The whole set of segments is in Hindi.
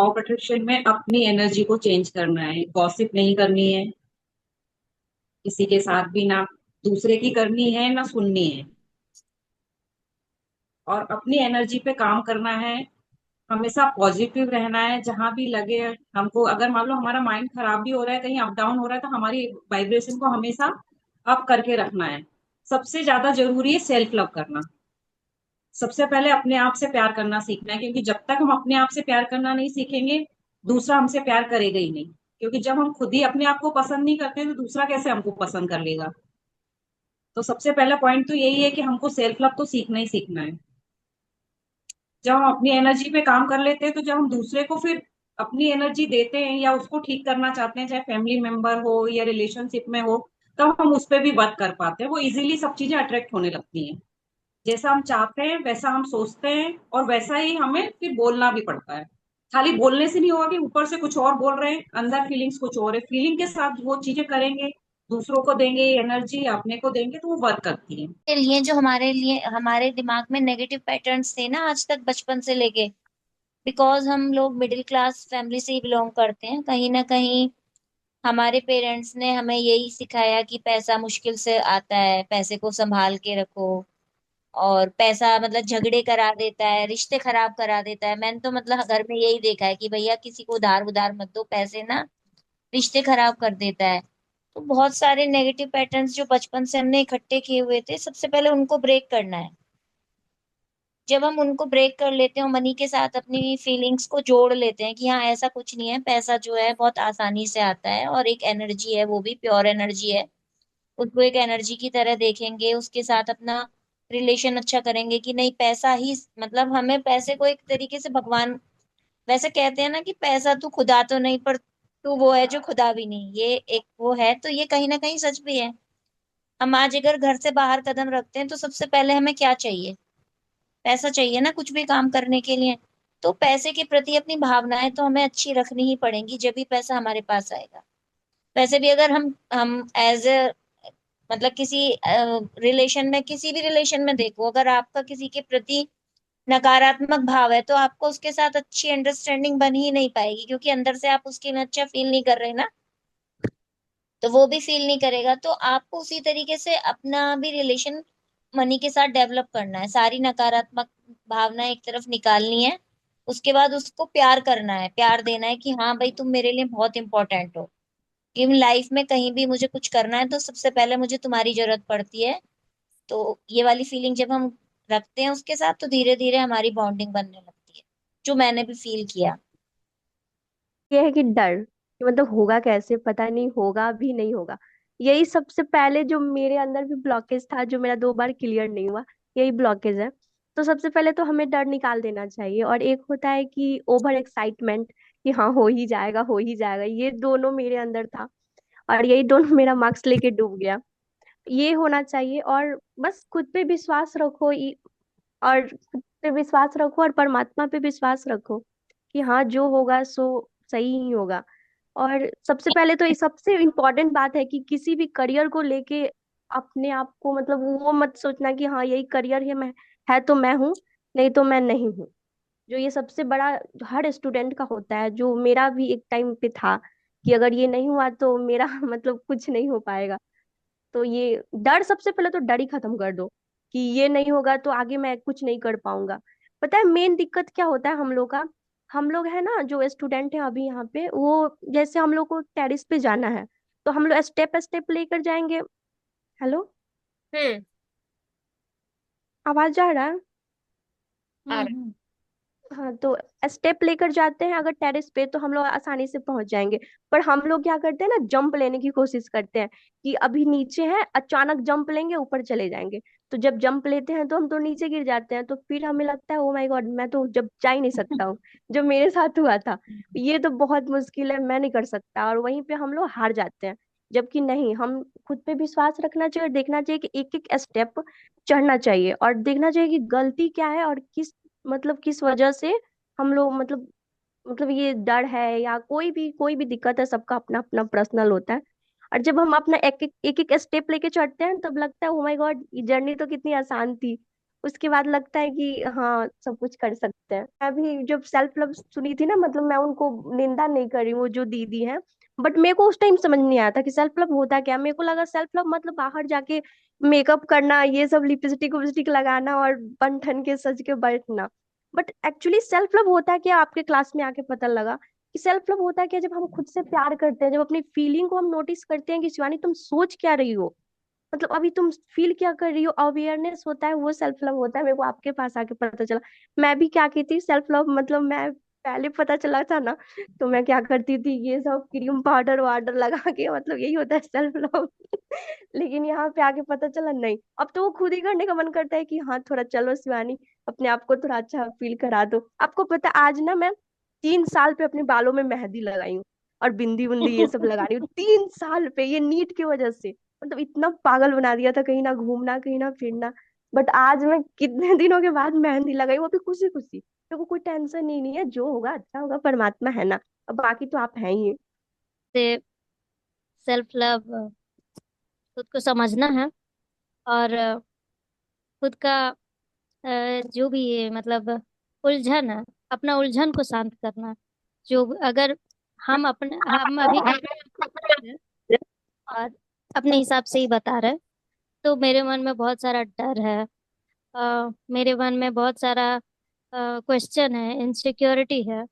कॉम्पिटिशन में अपनी एनर्जी को चेंज करना है, गॉसिप नहीं करनी है किसी के साथ भी, ना दूसरे की करनी है ना सुननी है। और अपनी एनर्जी पे काम करना है, हमेशा पॉजिटिव रहना है। जहां भी लगे हमको, अगर मान लो हमारा माइंड खराब भी हो रहा है, कहीं अप डाउन हो रहा है, तो हमारी वाइब्रेशन को हमेशा अप करके रखना है। सबसे ज्यादा जरूरी है सेल्फ लव करना। सबसे पहले अपने आप से प्यार करना सीखना है, क्योंकि जब तक हम अपने आप से प्यार करना नहीं सीखेंगे, दूसरा हमसे प्यार करेगा ही नहीं। क्योंकि जब हम खुद ही अपने आप को पसंद नहीं करते तो दूसरा कैसे हमको पसंद कर लेगा। तो सबसे पहला पॉइंट तो यही है कि हमको सेल्फ लव तो सीखना ही सीखना है। जब हम अपनी एनर्जी पे काम कर लेते हैं, तो जब हम दूसरे को फिर अपनी एनर्जी देते हैं या उसको ठीक करना चाहते हैं, चाहे फैमिली मेंबर हो या रिलेशनशिप में हो, तब हम उस पर भी वर्क कर पाते हैं। वो इजीली सब चीजें अट्रैक्ट होने लगती हैं। जैसा हम चाहते हैं वैसा हम सोचते हैं, और वैसा ही हमें फिर बोलना भी पड़ता है। खाली बोलने से नहीं होगा कि ऊपर से कुछ और बोल रहे हैं, अंदर फीलिंग्स कुछ और है। फीलिंग के साथ वो चीजें करेंगे, दूसरों को देंगे एनर्जी, अपने को देंगे, तो वो वर्क करती है। के लिए जो हमारे लिए हमारे दिमाग में नेगेटिव पैटर्न्स थे ना आज तक बचपन से लेके, बिकॉज हम लोग मिडिल क्लास फैमिली से ही बिलोंग करते हैं, कहीं ना कहीं हमारे पेरेंट्स ने हमें यही सिखाया कि पैसा मुश्किल से आता है, पैसे को संभाल के रखो। और पैसा मतलब झगड़े करा देता है, रिश्ते खराब करा देता है। मैंने तो मतलब घर में यही देखा है कि भैया किसी को उधार उधार मत दो, पैसे ना रिश्ते खराब कर देता है। तो बहुत सारे नेगेटिव पैटर्न्स जो बचपन से हमने इकट्ठे किए हुए थे, सबसे पहले उनको ब्रेक करना है। जब हम उनको ब्रेक कर लेते हैं और मनी के साथ अपनी फीलिंग्स को जोड़ लेते हैं कि हाँ ऐसा कुछ नहीं है, पैसा जो है बहुत आसानी से आता है और एक एनर्जी है, वो भी प्योर एनर्जी है। उसको एक एनर्जी की तरह देखेंगे, उसके साथ अपना रिलेशन अच्छा करेंगे कि नहीं पैसा ही मतलब हमें पैसे को एक तरीके से भगवान, वैसे कहते हैं ना कि पैसा तू खुदा तो नहीं पर तू वो है जो खुदा भी नहीं, ये एक वो है, तो ये कहीं ना कहीं सच भी है। हम आज अगर घर से बाहर कदम रखते हैं तो सबसे पहले हमें क्या चाहिए? पैसा चाहिए ना कुछ भी काम करने के लिए। तो पैसे के प्रति अपनी भावनाएं तो हमें अच्छी रखनी ही पड़ेंगी, जब भी पैसा हमारे पास आएगा। वैसे भी अगर हम एज ए मतलब किसी रिलेशन में, किसी भी रिलेशन में देखो, अगर आपका किसी के प्रति नकारात्मक भाव है तो आपको उसके साथ अच्छी अंडरस्टैंडिंग बन ही नहीं पाएगी, क्योंकि अंदर से आप उसके लिए अच्छा फील नहीं कर रहे ना, तो वो भी फील नहीं करेगा। तो आपको उसी तरीके से अपना भी रिलेशन मनी के साथ डेवलप करना है, सारी नकारात्मक भावना एक तरफ निकालनी है। उसके बाद उसको प्यार करना है, प्यार देना है कि हाँ भाई तुम मेरे लिए बहुत इंपॉर्टेंट हो। कि लाइफ में कहीं भी मुझे कुछ करना है तो सबसे पहले मुझे तुम्हारी जरूरत पड़ती है। तो ये वाली फीलिंग जब हम रखते हैं उसके साथ, तो धीरे धीरे हमारी बॉन्डिंग बनने लगती है, जो मैंने भी फील किया। ये है कि डर कि मतलब होगा कैसे, पता नहीं होगा भी नहीं होगा। यही सबसे पहले जो मेरे अंदर भी ब्लॉकेज था, जो मेरा 2 बार क्लियर नहीं हुआ, यही ब्लॉकेज है। तो सबसे पहले तो हमें डर निकाल देना चाहिए। और एक होता है कि ओवर एक्साइटमेंट, कि हाँ हो ही जाएगा हो ही जाएगा, ये दोनों मेरे अंदर था। और यही दोनों मेरा मार्क्स लेके डूब गया। ये होना चाहिए। और बस खुद पे विश्वास रखो, और खुद पे विश्वास रखो और परमात्मा पे विश्वास रखो कि हाँ जो होगा सो सही ही होगा। और सबसे पहले तो ये सबसे इम्पोर्टेंट बात है कि किसी भी करियर को लेके अपने आप को मतलब वो मत सोचना कि हाँ यही करियर है, मैं है तो मैं हूँ, नहीं तो मैं नहीं हूँ। जो ये सबसे बड़ा जो हर स्टूडेंट का होता है, जो मेरा भी एक टाइम पे था, कि अगर ये नहीं हुआ तो मेरा मतलब कुछ नहीं हो पाएगा। तो ये डर, सबसे पहले तो डर ही खत्म कर दो कि ये नहीं होगा तो आगे मैं कुछ नहीं कर पाऊंगा। पता है मेन दिक्कत क्या होता है हम लोग का? हम लोग है ना जो स्टूडेंट है अभी यहाँ पे, वो जैसे हम लोग को टेरिस पे जाना है, तो हम लोग स्टेप स्टेप लेकर जाएंगे। हेलो, हम्म। आवाज जा रहा है? हम्म। हाँ, तो स्टेप लेकर जाते हैं अगर टेरेस पे, तो हम लोग आसानी से पहुंच जाएंगे। पर हम लोग क्या करते हैं ना, जंप लेने की कोशिश करते हैं कि अभी नीचे है, अचानक जंप लेंगे ऊपर चले जाएंगे। तो जब जंप लेते हैं तो हम तो नीचे गिर जाते हैं, तो फिर हमें लगता है ओ माय गॉड, मैं तो जब जा ही नहीं सकता हूँ। जो मेरे साथ हुआ था, ये तो बहुत मुश्किल है, मैं नहीं कर सकता, और वहीं पे हम लोग हार जाते हैं। जबकि नहीं, हम खुद पे विश्वास रखना चाहिए और देखना चाहिए कि एक एक स्टेप चढ़ना चाहिए, और देखना चाहिए कि गलती क्या है और किस मतलब किस वजह से हम लोग मतलब ये डर है या कोई भी दिक्कत है, सबका अपना अपना पर्सनल होता है। और जब हम अपना एक एक स्टेप लेके चढ़ते हैं, तब लगता है ओ माय गॉड, ये जर्नी तो कितनी आसान थी। उसके बाद लगता है कि हाँ सब कुछ कर सकते हैं। मैं भी जब सेल्फ लव सुनी थी ना, मतलब मैं उनको निंदा नहीं कर रही हूँ, वो जो दीदी है, बट मेरे को उस टाइम समझ नहीं आया था कि सेल्फ लव होता क्या। मेरे को लगा सेल्फ लव मतलब बाहर जाके मेकअप करना, ये सब लिपस्टिक विपस्टिक लगाना और बन ठन के सज के बैठना। बट एक्चुअली सेल्फ लव होता है क्या, आपके क्लास में आके पता लगा कि सेल्फ लव होता है क्या, जब हम खुद से प्यार करते हैं, जब अपनी फीलिंग को हम नोटिस करते हैं कि शिवानी तुम सोच क्या रही हो, मतलब अभी तुम फील क्या कर रही हो, अवेयरनेस होता है, वो सेल्फ लव होता है। मेरे को आपके पास आके पता चला। मैं भी क्या की थी सेल्फ लव, मतलब मैं पहले पता चला था ना, तो मैं क्या करती थी, ये सब क्रीम पाउडर वाउडर लगा के, मतलब यही होता है सेल्फ लव। लेकिन यहाँ पे आके पता चला नहीं, अब तो वो खुद ही करने का मन करता है कि हाँ थोड़ा चलो शिवानी अपने आप को थोड़ा अच्छा फील करा दो। आपको पता है, आज ना मैं 3 साल पे अपने बालों में मेहंदी लगाई हूँ और बिंदी बुंदी ये सब लगा रही हूँ, 3 साल पे, ये नीट की वजह से। मतलब इतना पागल बना दिया था, कहीं ना घूमना कहीं ना फिरना। बट आज मैं कितने दिनों के बाद मेहंदी लगाई, वो भी खुशी खुशी, मेरे को कोई टेंशन ही नहीं है, जो होगा अच्छा होगा, परमात्मा है ना। अब बाकी तो आप हैं ही। से सेल्फ लव खुद को समझना है, और खुद का जो भी है मतलब उलझन है, अपना उलझन को शांत करना। जो अगर हम अभी और अपने हिसाब से ही बता रहे, तो मेरे मन में बहुत सारा डर है, मेरे मन में बहुत सारा क्वेश्चन है, इनसिक्योरिटी है।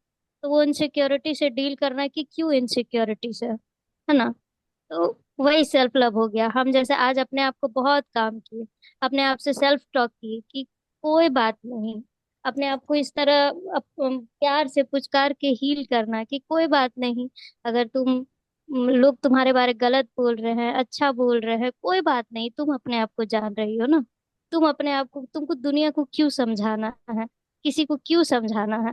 तो वो इनसिक्योरिटी से डील करना कि क्यों इनसिक्योरिटी से, है ना। तो वही सेल्फ लव हो गया। हम जैसे आज अपने आप को बहुत काम किए, अपने आप से सेल्फ टॉक किए कि कोई बात नहीं, अपने आप को इस तरह प्यार से पुचकार के हील करना कि कोई बात नहीं। अगर लोग तुम्हारे बारे गलत बोल रहे हैं, अच्छा बोल रहे हैं, कोई बात नहीं, तुम अपने आप को जान रही हो ना। तुम अपने आप को, तुमको दुनिया को क्यों समझाना है, किसी को क्यों समझाना है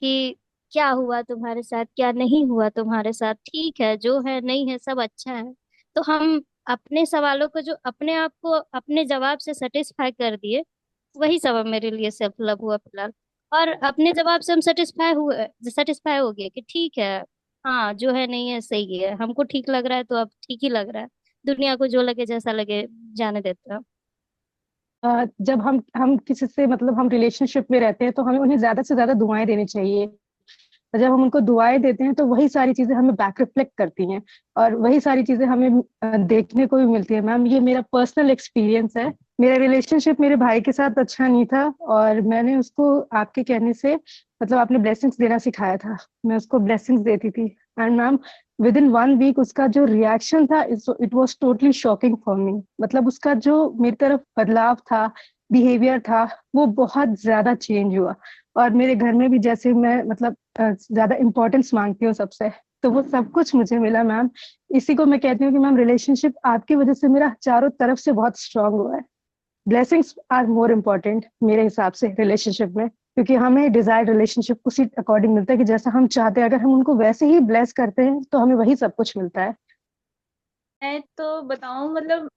कि क्या हुआ तुम्हारे साथ, क्या नहीं हुआ तुम्हारे साथ, ठीक है जो है नहीं है सब अच्छा है। तो हम अपने सवालों को, जो अपने आप को अपने जवाब से सेटिस्फाई कर दिए, वही सब अब मेरे लिए सेल्फ लव हुआ फिलहाल। और अपने जवाब से हम सेटिस्फाई हो गए कि ठीक है, हाँ जो है नहीं है सही है, हमको ठीक लग रहा है तो अब ठीक ही लग रहा है, दुनिया को जो लगे जैसा लगे जाने देते हैं। जब हम किसी से मतलब हम रिलेशनशिप में रहते हैं तो हमें उन्हें ज्यादा से ज्यादा दुआएं देनी चाहिए। और जब हम उनको दुआएं देते हैं तो वही सारी चीजें हमें बैक रिफ्लेक्ट करती हैं, और वही सारी चीजें हमें देखने को भी मिलती है। मैम ये मेरा पर्सनल एक्सपीरियंस है। मेरा रिलेशनशिप मेरे भाई के साथ अच्छा नहीं था, और मैंने उसको आपके कहने से मतलब आपने ब्लेसिंग्स देना सिखाया था, मैं उसको ब्लेसिंग्स देती थी। And ma'am within 1 week उसका जो रिएक्शन था, it was totally shocking for me. मतलब उसका जो मेरी तरफ बदलाव था, बिहेवियर था, वो बहुत ज्यादा चेंज हुआ। और मेरे घर में भी जैसे मैं मतलब ज्यादा इंपॉर्टेंस मांगती हूँ सबसे, तो वो सब कुछ मुझे मिला मैम। इसी को मैं कहती हूँ कि मैम रिलेशनशिप आपकी वजह से मेरा चारों तरफ से बहुत स्ट्रांग हुआ है। ब्लेसिंग्स आर मोर इम्पोर्टेंट मेरे हिसाब से रिलेशनशिप में, क्योंकि हमें डिजायर्ड रिलेशनशिप उसी अकॉर्डिंग मिलता है कि जैसा हम चाहते हैं, अगर हम उनको वैसे ही ब्लेस करते हैं तो हमें वही सब कुछ मिलता है। मैं तो बताऊं, मतलब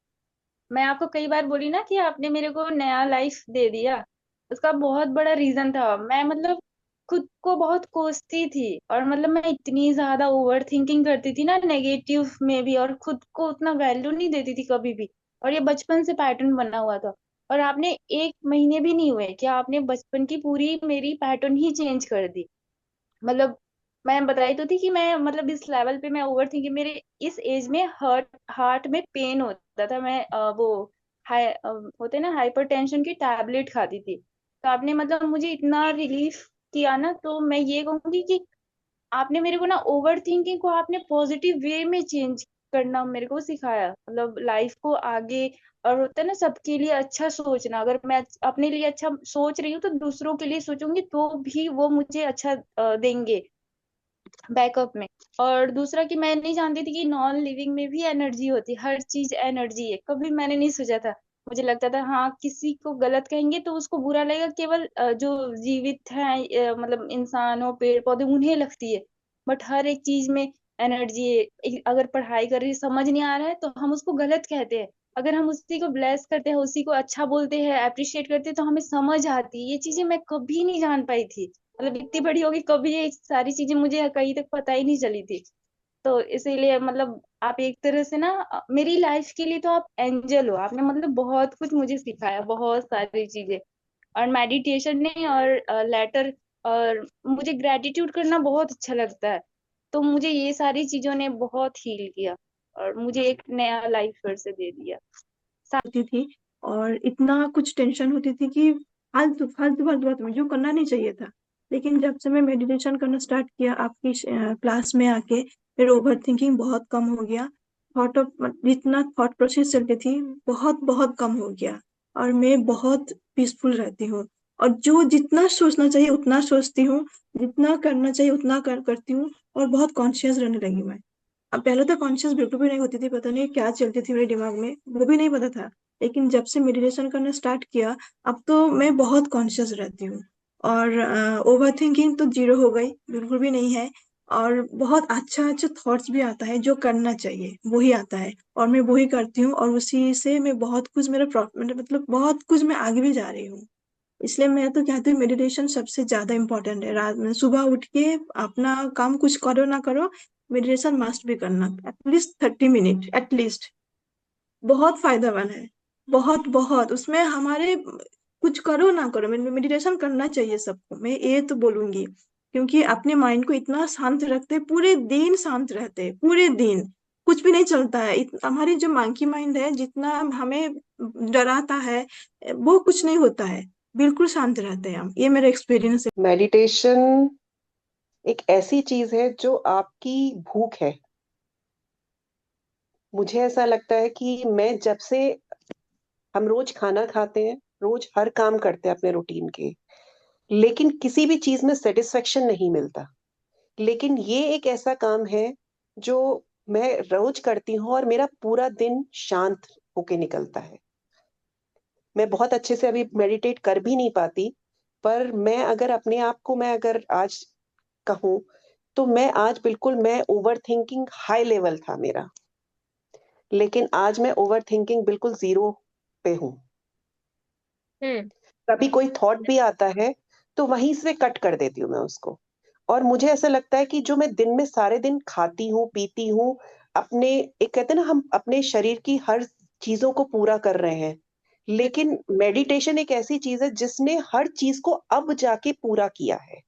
मैं आपको कई बार बोली ना कि आपने मेरे को नया लाइफ दे दिया। उसका बहुत बड़ा रीजन था, मैं मतलब खुद को बहुत कोसती थी, और मतलब मैं इतनी ज्यादा ओवर थिंकिंग करती थी ना, नेगेटिव में भी, और खुद को उतना वैल्यू नहीं देती थी कभी भी। और ये बचपन से पैटर्न बना हुआ था। और आपने 1 महीने भी नहीं हुए कि आपने बचपन की पूरी मेरी पैटर्न ही चेंज कर दी। मतलब मैं बताई तो थी कि मैं मतलब इस लेवल पे मैं ओवर थिंकिंग, मेरे इस एज में हार्ट हार्ट में पेन होता था। मैं वो हाई होते ना हाइपरटेंशन की टैबलेट खाती थी। तो आपने मतलब मुझे इतना रिलीफ किया ना, तो मैं ये कहूंगी कि आपने मेरे को ना ओवर थिंकिंग को आपने पॉजिटिव वे में चेंज करना मेरे को सिखाया, मतलब लाइफ को आगे। और होता है ना सबके लिए अच्छा सोचना, अगर मैं अपने लिए अच्छा सोच रही हूँ तो दूसरों के लिए सोचूंगी तो भी वो मुझे अच्छा देंगे बैकअप में। और दूसरा कि मैं नहीं जानती थी कि नॉन लिविंग में भी एनर्जी होती है, हर चीज एनर्जी है, कभी मैंने नहीं सोचा था। मुझे लगता था हाँ किसी को गलत कहेंगे तो उसको बुरा लगेगा, केवल जो जीवित है मतलब इंसान हो पेड़ पौधे उन्हें लगती है। बट हर एक चीज में एनर्जी है। अगर पढ़ाई कर रही समझ नहीं आ रहा है तो हम उसको गलत कहते हैं, अगर हम उसी को ब्लेस करते हैं, उसी को अच्छा बोलते हैं, अप्रिशिएट करते हैं, तो हमें समझ आती है। ये चीजें मैं कभी नहीं जान पाई थी, मतलब इतनी बड़ी होगी कभी ये सारी चीजें मुझे कहीं तक पता ही नहीं चली थी। तो इसीलिए मतलब आप एक तरह से ना मेरी लाइफ के लिए तो आप एंजल हो। आपने मतलब बहुत कुछ मुझे सिखाया, बहुत सारी चीजें, और मेडिटेशन ने और लेटर, और मुझे ग्रेटिट्यूड करना बहुत अच्छा लगता है। तो मुझे ये सारी चीजों ने बहुत हील किया और मुझे एक नया लाइफ फिर से दे दिया। होती थी और इतना कुछ टेंशन होती थी कि फालतू फालतू फालतू बात में जो करना नहीं चाहिए था। लेकिन जब से मैं मेडिटेशन करना स्टार्ट किया आपकी क्लास में आके, फिर ओवर थिंकिंग बहुत कम हो गया। थॉट ऑफ जितना थॉट प्रोसेस चलती थी बहुत बहुत कम हो गया, और मैं बहुत पीसफुल रहती हूँ। और जो जितना सोचना चाहिए उतना सोचती हूँ, जितना करना चाहिए उतना करती हूँ, और बहुत कॉन्शियस रहने लगी मैं। अब पहले तो कॉन्शियस बिल्कुल भी नहीं होती थी, पता नहीं क्या चलती थी मेरे दिमाग में, वो भी नहीं पता था। लेकिन जब से मेडिटेशन करना स्टार्ट किया, अब तो मैं बहुत कॉन्शियस रहती हूँ। और ओवर थिंकिंग तो जीरो हो गई, बिल्कुल भी नहीं है। और बहुत अच्छा अच्छा थॉट्स भी आता है, जो करना चाहिए वही आता है, और मैं वही करती हूँ, और उसी से मैं बहुत कुछ मतलब बहुत कुछ मैं आगे भी जा रही हूँ। इसलिए मैं तो कहती हूँ मेडिटेशन सबसे ज्यादा इम्पोर्टेंट है। रात में सुबह उठ के अपना काम कुछ करो ना करो, मेडिटेशन मस्ट भी करना, एटलीस्ट 30 मिनट एटलीस्ट। बहुत फायदेमंद है, बहुत बहुत। उसमें हमारे कुछ करो ना करो, मेडिटेशन करना चाहिए सबको, मैं ये तो बोलूंगी। क्योंकि अपने माइंड को इतना शांत रखते, पूरे दिन शांत रहते, पूरे दिन कुछ भी नहीं चलता है। हमारी जो मंकी माइंड है, जितना हमें डराता है, वो कुछ नहीं होता है, बिल्कुल शांत रहते हैं हम। ये मेरा एक्सपीरियंस है। मेडिटेशन एक ऐसी चीज है जो आपकी भूख है। मुझे ऐसा लगता है कि मैं जब से हम रोज खाना खाते हैं, रोज हर काम करते हैं अपने रूटीन के, लेकिन किसी भी चीज में सेटिस्फेक्शन नहीं मिलता। लेकिन ये एक ऐसा काम है जो मैं रोज करती हूँ और मेरा पूरा दिन शांत होके निकलता है। मैं बहुत अच्छे से अभी मेडिटेट कर भी नहीं पाती, पर मैं अगर अपने आप को मैं अगर आज कहूँ तो मैं आज बिल्कुल, मैं ओवर थिंकिंग हाई लेवल था मेरा, लेकिन आज मैं ओवर थिंकिंग बिल्कुल जीरो पे हूँ। हम्म। कभी कोई थॉट भी आता है तो वहीं से कट कर देती हूँ मैं उसको। और मुझे ऐसा लगता है कि जो मैं दिन में सारे दिन खाती हूँ पीती हूँ, अपने, एक कहते हैं ना, हम अपने शरीर की हर चीजों को पूरा कर रहे हैं, लेकिन मेडिटेशन एक ऐसी चीज है जिसने हर चीज को अब जाके पूरा किया है।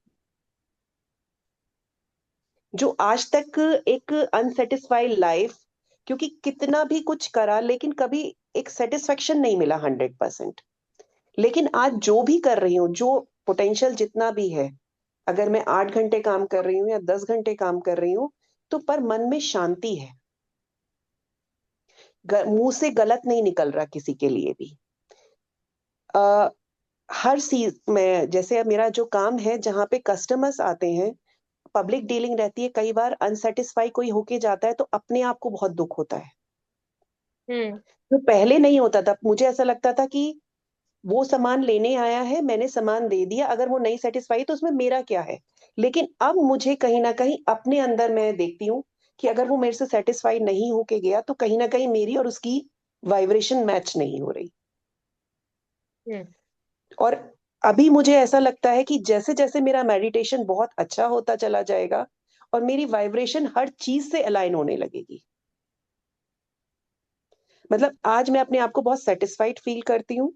जो आज तक एक अनसेटिस्फाइड लाइफ, क्योंकि कितना भी कुछ करा लेकिन कभी एक सेटिस्फेक्शन नहीं मिला 100%। लेकिन आज जो भी कर रही हूँ, जो पोटेंशियल जितना भी है, अगर मैं 8 घंटे काम कर रही हूँ या 10 घंटे काम कर रही हूँ, तो पर मन में शांति है। मुंह से गलत नहीं निकल रहा किसी के लिए भी। आ, हर चीज में, जैसे अब मेरा जो काम है जहाँ पे कस्टमर्स आते हैं, पब्लिक डीलिंग रहती है, कई बार अनसेटिस्फाई कोई होके जाता है तो अपने आप को बहुत दुख होता है। हम्म। जो पहले नहीं होता था, मुझे ऐसा लगता था कि वो सामान लेने आया है, मैंने सामान दे दिया, अगर वो नहीं सेटिस्फाई तो उसमें मेरा क्या है। लेकिन अब मुझे कहीं ना कहीं अपने अंदर मैं देखती हूँ कि अगर वो मेरे से सेटिस्फाई नहीं होके गया तो कहीं ना कहीं मेरी और उसकी वाइब्रेशन मैच नहीं हो रही। हम्म। और अभी मुझे ऐसा लगता है कि जैसे जैसे मेरा मेडिटेशन बहुत अच्छा होता चला जाएगा और मेरी वाइब्रेशन हर चीज से अलाइन होने लगेगी। मतलब आज मैं अपने आप को बहुत सेटिस्फाइड फील करती हूँ,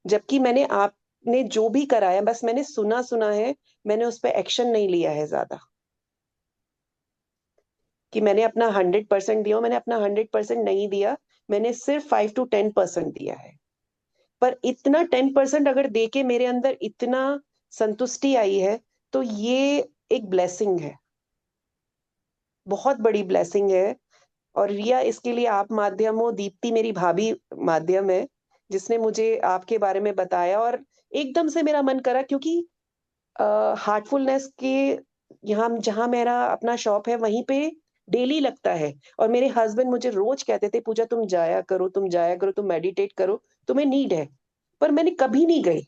जबकि मैंने आपने जो भी कराया बस मैंने सुना सुना है, मैंने उस पर एक्शन नहीं लिया है ज्यादा। कि मैंने अपना 100% दिया, मैंने अपना 100% नहीं दिया, मैंने सिर्फ 5 to 10% दिया है। पर इतना 10% अगर दे के मेरे अंदर इतना संतुष्टि आई है, तो ये एक ब्लेसिंग है, बहुत बड़ी ब्लेसिंग है। और रिया, इसके लिए आप माध्यम हो, दीप्ति मेरी भाभी माध्यम है, जिसने मुझे आपके बारे में बताया, और एकदम से मेरा मन करा, क्योंकि हार्टफुलनेस के यहाँ जहाँ मेरा अपना शॉप है वहीं पे डेली लगता है। और मेरे हस्बैंड मुझे रोज कहते थे, पूजा तुम जाया करो, तुम जाया करो, तुम मेडिटेट करो, तुम्हें नीड है। पर मैंने कभी नहीं गई,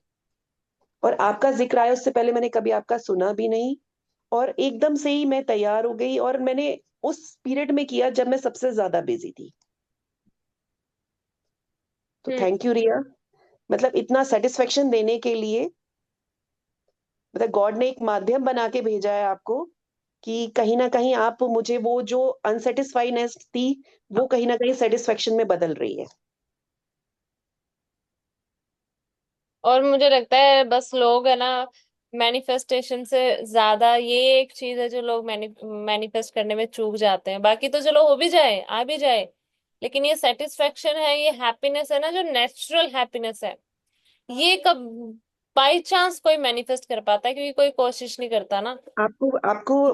और आपका जिक्र आया उससे पहले मैंने कभी आपका सुना भी नहीं। और एकदम से ही मैं तैयार हो गई, और मैंने उस पीरियड में किया जब मैं सबसे ज्यादा बिजी थी। तो हम्म। थैंक यू रिया, मतलब इतना सेटिस्फेक्शन देने के लिए। मतलब गॉड ने एक माध्यम बना के भेजा है आपको, कि कहीं ना कहीं आप मुझे वो जो अनसेटिस्फाइडनेस थी वो कहीं ना कहीं सेटिस्फेक्शन में बदल रही है। और मुझे लगता है बस लोग है ना, मैनिफेस्टेशन से ज्यादा ये एक चीज है जो लोग मैनिफेस्ट करने में चूक जाते हैं। बाकी तो चलो हो भी जाए, आ भी जाए, लेकिन ये सेटिस्फेक्शन है, ये हैप्पीनेस है ना, जो नेचुरल हैप्पीनेस है, ये कब बाई चांस कोई मैनिफेस्ट कर पाता है, क्योंकि कोई कोशिश नहीं करता ना। आपको आपको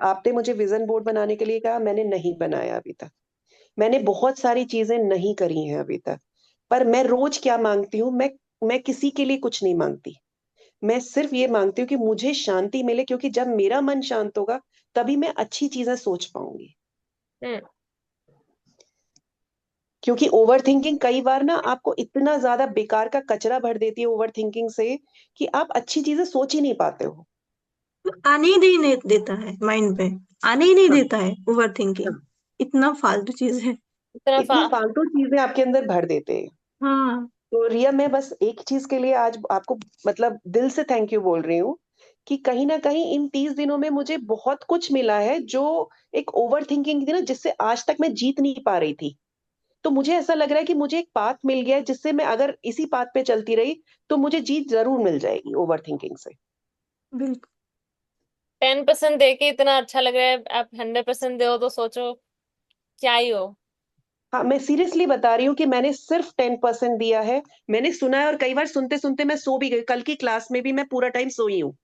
आपने मुझे विजन बोर्ड बनाने के लिए कहा, मैंने नहीं बनाया अभी तक। मैंने बहुत सारी चीजें नहीं करी हैं अभी तक। पर मैं रोज क्या मांगती हूँ, मैं किसी के लिए कुछ नहीं मांगती। मैं सिर्फ ये मांगती हूँ कि मुझे शांति मिले, क्योंकि जब मेरा मन शांत होगा तभी मैं अच्छी चीजें सोच पाऊंगी। हम्म। क्योंकि ओवर थिंकिंग कई बार ना आपको इतना ज्यादा बेकार का कचरा भर देती है ओवर थिंकिंग से, कि आप अच्छी चीजें सोच ही नहीं पाते हो। आने ही नहीं देता है माइंड पे, आने ही नहीं हाँ। देता है ओवर थिंकिंग। हाँ। इतना फालतू चीज है। इतना इतनी फालतू चीजें आपके अंदर भर देते हैं। हाँ। तो रिया, मैं बस एक चीज के लिए आज आपको मतलब दिल से थैंक यू बोल रही हूँ, कि कहीं ना कहीं इन 30 दिनों में मुझे बहुत कुछ मिला है, जो एक ओवर थिंकिंग थी ना, जिससे आज तक मैं जीत नहीं पा रही थी। तो मुझे ऐसा लग रहा है कि मुझे एक पाथ मिल गया है, जिससे मैं अगर इसी पाथ पे चलती रही तो मुझे जीत जरूर मिल जाएगी ओवर थिंकिंग से। बिल्कुल। 10% दे के इतना अच्छा लग रहा है, आप 100% दो तो सोचो क्या ही हो। हाँ, मैं सीरियसली बता रही हूँ कि मैंने सिर्फ 10% दिया है। मैंने सुना है, और कई बार सुनते सुनते मैं सो भी गई। कल की क्लास में भी मैं पूरा टाइम सोई हूँ।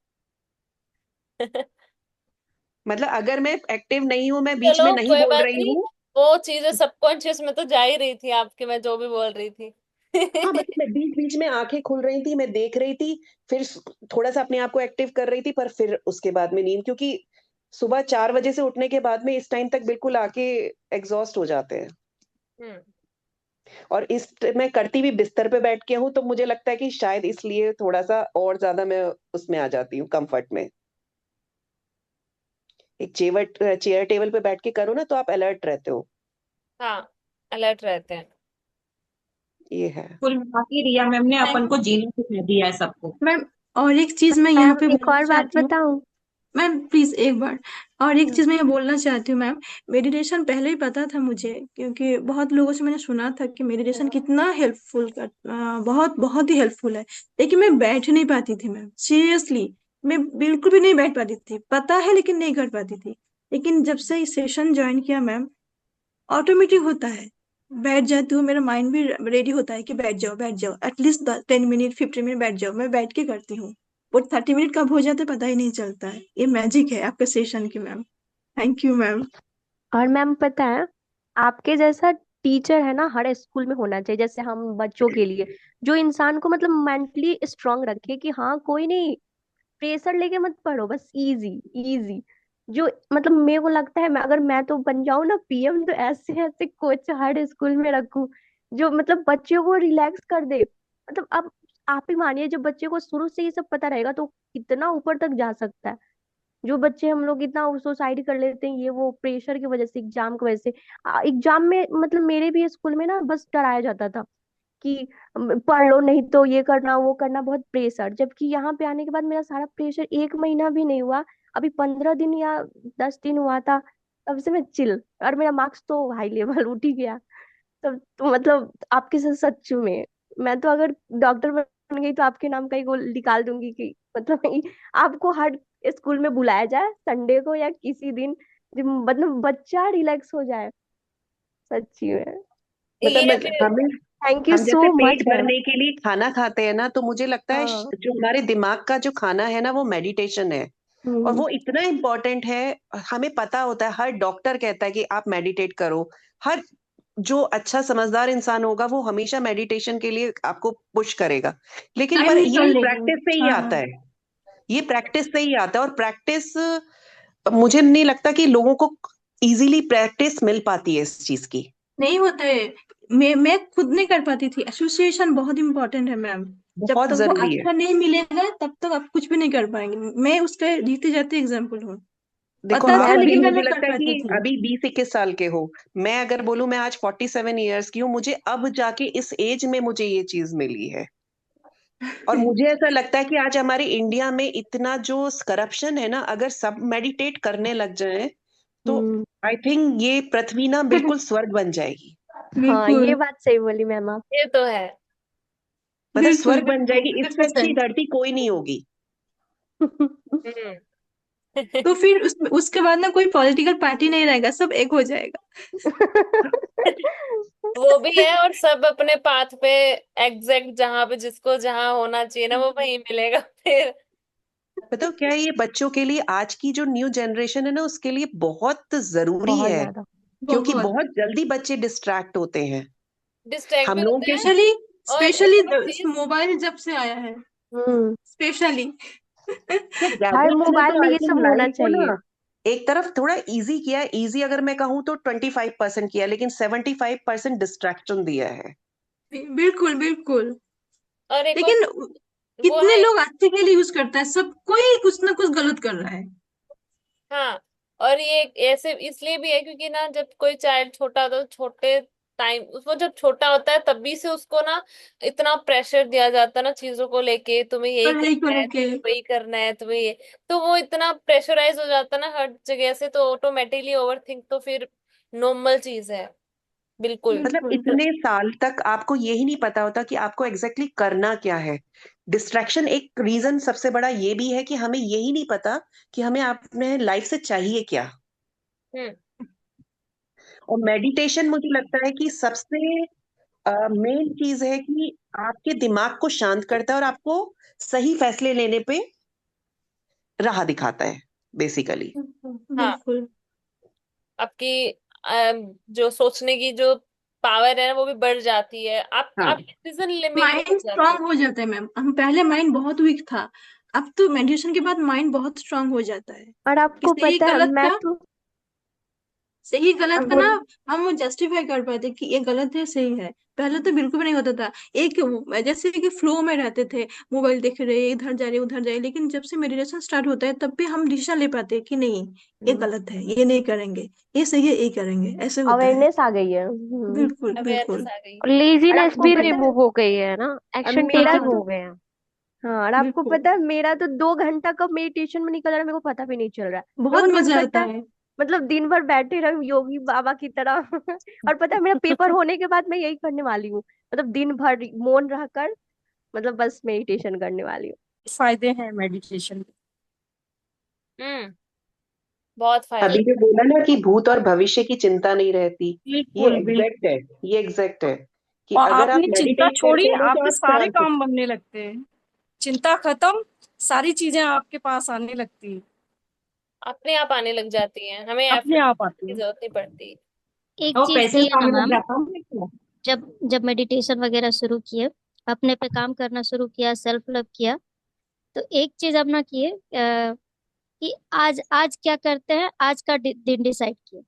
मतलब अगर मैं एक्टिव नहीं हूँ, मैं बीच में चलो नहीं कोई बोल बात रही नहीं, हूँ। वो चीजें सबकॉन्शियस में तो जा ही रही थी आपके, मैं जो भी बोल रही थी। हाँ, मतलब मैं बीच बीच में आंखें खुल रही थी, मैं देख रही थी, फिर थोड़ा सा अपने आप को एक्टिव कर रही थी, पर फिर उसके बाद में नींद, क्योंकि सुबह 4 बजे से उठने के बाद में इस टाइम तक बिल्कुल आके एग्जॉस्ट हो जाते हैं। हम्म। और इस मैं करती भी बिस्तर पे बैठ के हूँ, तो मुझे लगता है कि शायद इसलिए थोड़ा सा और ज्यादा मैं उसमें आ जाती हूँ, कंफर्ट में। एक चेयर टेबल पे बैठ के करो ना, तो आप अलर्ट रहते हो। हाँ, अलर्ट रहते हैं। ये है। कुल मिला के रिया मैम ने अपन को जीना सिखा दिया है सबको। मैम, और एक चीज मैं यहाँ मैम पे एक बोलना और बात चाहती हूँ। बताऊं? मैम प्लीज एक बार, और एक हम्म, चीज मैं ये बोलना चाहती हूँ मैम। मेडिटेशन पहले ही पता था मुझे, क्योंकि बहुत लोगों से मैंने सुना था कि मेडिटेशन कितना हेल्पफुल बहुत बहुत ही हेल्पफुल है। लेकिन मैं बैठ नहीं पाती थी मैम, सीरियसली। मैं बिल्कुल भी नहीं बैठ पाती थी, पता है, लेकिन नहीं कर पाती थी। लेकिन जब से इस सेशन ज्वाइन किया मैम, ऑटोमेटिक होता है। बैठ जाती हूँ, मेरा माइंड भी रेडी होता है कि बैठ जाओ बैठ जाओ, एटलीस्ट 10 मिनट 15 मिनट बैठ जाओ। मैं बैठ के करती हूँ। वो 30 मिनट कब हो जाते पता ही नहीं चलता है। ये मैजिक है आपके सेशन की मैम। Thank you ma'am. और मैम पता है, आपके जैसा टीचर है ना हर स्कूल में होना चाहिए, जैसे हम बच्चों के लिए, जो इंसान को मतलब मेंटली स्ट्रांग रखे कि हाँ कोई नहीं, प्रेशर लेके मत पढ़ो, बस इजी इजी। जो मतलब मेरे को लगता है, मैं तो बन जाऊं ना पीएम, तो ऐसे ऐसे कोच हर स्कूल में रखूं, जो मतलब बच्चों को रिलैक्स कर दे। मतलब अब आप ही मानिए, जब बच्चे को शुरू से ये सब पता रहेगा तो कितना ऊपर तक जा सकता है। जो बच्चे हम लोग इतना सुसाइड कर लेते हैं, ये वो प्रेशर की वजह से, एग्जाम की वजह से। एग्जाम में मतलब मेरे भी स्कूल में ना बस डराया जाता था कि पढ़ लो, नहीं तो ये करना वो करना, बहुत प्रेशर। जबकि यहाँ पे आने के बाद मेरा सारा प्रेशर 1 महीना भी नहीं हुआ, अभी 15 दिन या 10 दिन हुआ था, तब से मैं चिल। और मेरा मार्क्स तो हाई लेवल उठ ही गया। तब तो मतलब आपके साथ सच में, मैं तो अगर डॉक्टर बन गई तो आपके नाम का ही गोल निकाल दूंगी कि मतलब आपको हर स्कूल में बुलाया जाए संडे को या किसी दिन, मतलब बच्चा रिलैक्स हो जाए, सच्ची में। मतलब ये फिर हमें, थैंक यू हम सो जैसे पेट मच मैम। भरने के लिए खाना खाते हैं ना, तो मुझे लगता है हाँ। जो हमारे दिमाग का जो खाना है ना, वो मेडिटेशन है। और हम्म। वो इतना इम्पोर्टेंट है। हमें पता होता है, हर डॉक्टर कहता है कि आप मेडिटेट करो। हर जो अच्छा समझदार इंसान होगा वो हमेशा मेडिटेशन के लिए आपको पुश करेगा। लेकिन टाइम पर निकाल ये लेगी। प्रैक्टिस से ही हाँ आता हाँ। है। ये प्रैक्टिस से ही आता है, और प्रैक्टिस, मुझे नहीं लगता कि लोगों को इजीली प्रैक्टिस मिल पाती है इस चीज की। नहीं होते। मैं खुद नहीं कर पाती थी। एसोसिएशन बहुत इंपॉर्टेंट है मैम। जब बहुत तक वो जरूरी है। अच्छा नहीं मिलेगा तब तक आप कुछ भी नहीं कर पाएंगे। मैं उसका जीते जाते एग्जाम्पल हूँ। देखो, पता था मैं भी, लेकिन मैं मुझे नहीं कर लगता है पाती कि थी। अभी 20-21 साल के हो। मैं अगर बोलूं, मैं आज 47 ईयर्स की हूँ, मुझे अब जाके इस एज में मुझे ये चीज मिली है। और मुझे ऐसा लगता है कि आज हमारे इंडिया में इतना जो करप्शन है ना, अगर सब मेडिटेट करने लग जाए तो हम्म। आई थिंक ये पृथ्वी ना बिल्कुल स्वर्ग बन जाएगी। हाँ, ये बिल्कुल बात सही बोली मैम आप। ये तो है। मतलब बिल्कुल स्वर्ग बन बिल्कुल जाएगी, इससे अच्छी 100%। धरती कोई नहीं होगी। हम्म। तो फिर उसके बाद ना कोई पॉलिटिकल पार्टी नहीं रहेगा, सब एक हो जाएगा। वो भी है, और सब अपने पाथ पे एग्जैक्ट जहां पे जिसको जहां होना चाहिए ना वो वहीं मिलेगा फिर। बताओ क्या है, ये बच्चों के लिए, आज की जो न्यू जनरेशन है ना, उसके लिए बहुत जरूरी बहुत है। ज्यादा। क्योंकि बहुत। बहुत जल्दी बच्चे डिस्ट्रैक्ट होते हैं। डिस्ट्रैक्ट भी हम लोगों होते के हैं। स्पेशली और स्पेशली एक चीज, मोबाइल जब से आया है, हम्म। स्पेशली। हर गैजेट्स ने मोबाइल तो में आई ये थिंक सब होना लाइफ को चाहिए। ना एक तरफ थोड़ा इजी किया है। इजी अगर मैं कहूँ तो 25% किया, लेकिन 75% डिस्ट्रैक्शन दिया है। बिल्कुल बिल्कुल। और एक और लेकिन वो कितने है। लोग अच्छे के लिए यूज करता है, सब कोई कुछ ना कुछ गलत कर रहा है। हाँ, और ये ऐसे इसलिए भी है क्योंकि ना जब कोई चाइल्ड छोटा, तो छोटे टाइम वो जब छोटा होता है तभी से उसको ना इतना प्रेशर दिया जाता है ना चीजों को लेके, तुम्हें यही पढ़ाई को करना है, लेके। तुम्हें वही करना है, तुम्हें ये। तो वो इतना प्रेशराइज हो जाता है ना हर जगह से, तो ऑटोमेटिकली ओवर थिंक तो फिर नॉर्मल चीज है। बिल्कुल। मतलब बिल्कुल इतने साल तक आपको यही नहीं पता होता कि आपको एग्जैक्टली करना क्या है। डिस्ट्रैक्शन एक रीजन सबसे बड़ा ये भी है कि हमें यही नहीं पता कि हमें अपने लाइफ से चाहिए क्या। हम्म। और मेडिटेशन मुझे लगता है कि सबसे मेन चीज है कि आपके दिमाग को शांत करता है और आपको सही फैसले लेने पे राह दिखाता है बेसिकली। हाँ, बिल्कुल। आपकी जो सोचने की जो पावर है ना वो भी बढ़ जाती है, आप हाँ, डिसीजन मेकिंग हो माइंड जाती है। स्ट्रांग हो जाता है मैम, हम पहले माइंड बहुत वीक था, अब तो मेडिटेशन के बाद माइंड बहुत स्ट्रांग हो जाता है और कि आपको सही पता है गलत मैं का, तो सही गलत का ना बोल हम जस्टिफाई कर पाते कि ये गलत है सही है। पहले तो बिल्कुल भी नहीं होता था। एक जैसे कि फ्लो में रहते थे, मोबाइल देख रहे, इधर जा रहे उधर जा रहे, लेकिन जब से मेडिटेशन स्टार्ट होता है तब भी हम डिसीजन ले पाते हैं कि नहीं, ये गलत है ये नहीं करेंगे, ये सही है ये करेंगे, ऐसे होता है। अवेयरनेस आ गई है। बिल्कुल अवेयरनेस बिल्कुल। आ गई। और और लेजीनेस आपको भी पता है रिमूव हो गई है ना, और एक्शन मेरा टेकिंग हाँ तो हो गया। हाँ, और आपको बिल्कुल। पता है मेरा तो 2 घंटा कब मेडिटेशन में निकल रहा है मेरे को पता भी नहीं चल रहा है। मेरे बहुत को तो ऐसा मजा आता लगता है है। मतलब दिन भर बैठे रहो योगी बाबा की तरह। और पता है मेरा पेपर होने के बाद मैं यही करने वाली हूँ, मतलब दिन भर मौन रहकर, मतलब बस मेडिटेशन करने वाली हूँ। फायदे हैं मेडिटेशन के। हम्म। बहुत फायदे। अभी जो बोला ना कि भूत और भविष्य की चिंता नहीं रहती, ये बिल्कुल बिल्कुल। एग्जैक्ट है। ये एग्जैक्ट है कि और अगर आप आपने चिंता मेडिटेट करते छोड़िए, हैं ना तो आपके आप सारे शांत काम बनने लगते हैं। चिंता खत्म, सारी चीजें आपके पास आने लगती हैं, अपने आप आने लग जाती हैं, हमें अपने एफर्ट आप आती की हैं। जरूरत नहीं पड़ती। एक और चीज पैसे सही भी है ना आने लग मैम, जाता है। जब जब मेडिटेशन वगैरह शुरू किए, अपने पे काम करना शुरू किया, सेल्फ लव किया, तो एक चीज अपना किए कि आज आज क्या करते हैं, आज का दिन डिसाइड किए,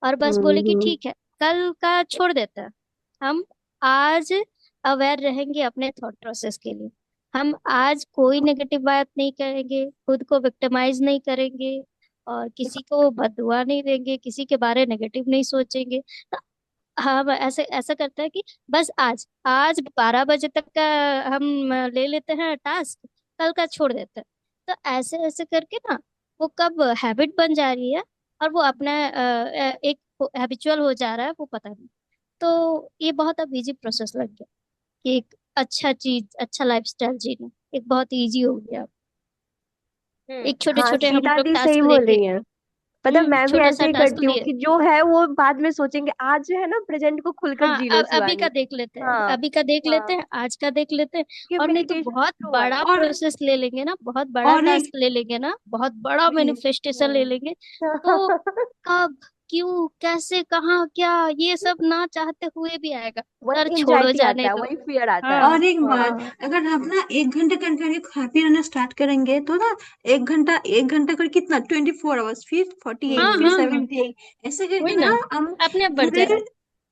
और बस बोले कि हम्म। ठीक है, कल का छोड़ देते हैं। हम आज अवेयर रहेंगे अपने थॉट प्रोसेस के लिए। हम आज कोई नेगेटिव बात नहीं करेंगे, खुद को विक्टिमाइज नहीं करेंगे, और किसी को बददुआ नहीं देंगे, किसी के बारे नेगेटिव नहीं सोचेंगे। तो हम ऐसे ऐसा करते हैं कि बस आज आज 12 बजे तक का हम ले लेते हैं टास्क, कल का छोड़ देते हैं। तो ऐसे ऐसे करके ना वो कब हैबिट बन जा रही है, और वो अपना एक हैबिचुअल हो जा रहा है, वो पता नहीं। तो ये बहुत अब इजी प्रोसेस लग गया कि एक अच्छा चीज, अच्छा लाइफस्टाइल जीना एक बहुत इजी हो गया। हम्म। एक छोटे हाँ, छोटे हम गीता लोग दी सही टास्क बोल लेके, रही हैं। पता है, मैं भी छोटा सा ऐसे ही टास्क करती हूँ लिए। कि जो है वो बाद में सोचेंगे, आज जो है ना प्रेजेंट को खुलकर हाँ, जी लो अभी का शिवानी। देख लेते हैं, हाँ। अभी का देख लेते हाँ, हैं, आज का देख लेते हैं। ये और नहीं तो मेडिटेशन बहुत शुरू हुआ बड़ा है। और प्रोसेस ले लेंगे ना, बहुत बड़ा और टास्क एक ले लेंगे ना, बहुत बड़ा मैनिफेस्टेशन ले हम्म। लेंगे, तो कब, क्यों, कैसे, कहाँ, क्या, ये सब ना चाहते हुए भी आएगा। सर वही छोड़ो, एंजाइटी आता जाने है, दो। वही फियर आता है। हाँ। और एक बात, हाँ। अगर आप ना 1 घंटे करके खाते रहना स्टार्ट करेंगे तो ना 1 घंटा कर कितना 24 आवर्स, फिर 48, हाँ। हम्म। फिर हाँ। हाँ। 78, ऐसे करके वही ना ना, हम अपने आप बढ़ पूरे जाएगा।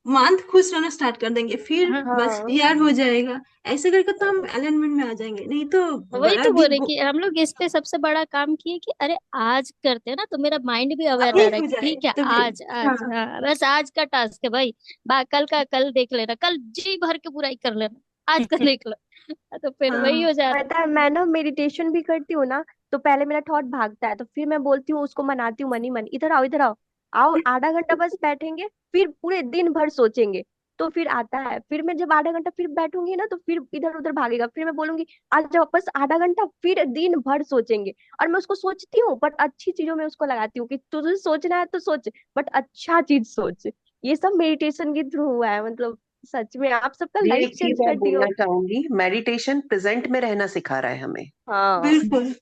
मंथ खुश रहना स्टार्ट कर देंगे, फिर हाँ, बस हाँ, यार हो जाएगा। ऐसे करके तो हम अलाइनमेंट में आ जाएंगे, नहीं तो वही बड़ा तो बोल बिग रहे कि हम लोग इस पे सबसे बड़ा काम किए कि अरे आज करते हैं ना, तो मेरा माइंड भी अवेयर रह रहा एक है हो कि जाए ठीक है, तभी। आज हाँ आज हाँ, बस आज का टास्क है भाई। कल का कल देख लेना, कल जी भर के बुराई कर लेना, आज का देख लो। तो फिर वही हाँ हो जाता पता है, मैं ना मेडिटेशन भी करती हूँ ना, तो पहले मेरा थॉट भागता है, तो फिर मैं बोलती हूँ उसको, मनाती हूँ, मनी मन इधर आओ, इधर आओ, आओ आधा घंटा बस बैठेंगे, फिर पूरे दिन भर सोचेंगे। तो फिर आता है, फिर मैं जब आधा घंटा फिर बैठूंगी ना, तो फिर इधर उधर भागेगा, फिर मैं बोलूंगी आज जाओ बस आधा घंटा, फिर दिन भर सोचेंगे। और मैं उसको सोचती हूँ, बट अच्छी चीजों में उसको लगाती हूँ कि तुझे सोचना है तो सोच, बट अच्छा चीज सोच। ये सब मेडिटेशन के थ्रू हुआ है, मतलब सच में आप सबका ये लाइफ एक चीज चेंज और कर दी बोलना हो। चाहूंगी, मेडिटेशन प्रेजेंट में रहना सिखा रहा है हमें। हाँ। बिल्कुल।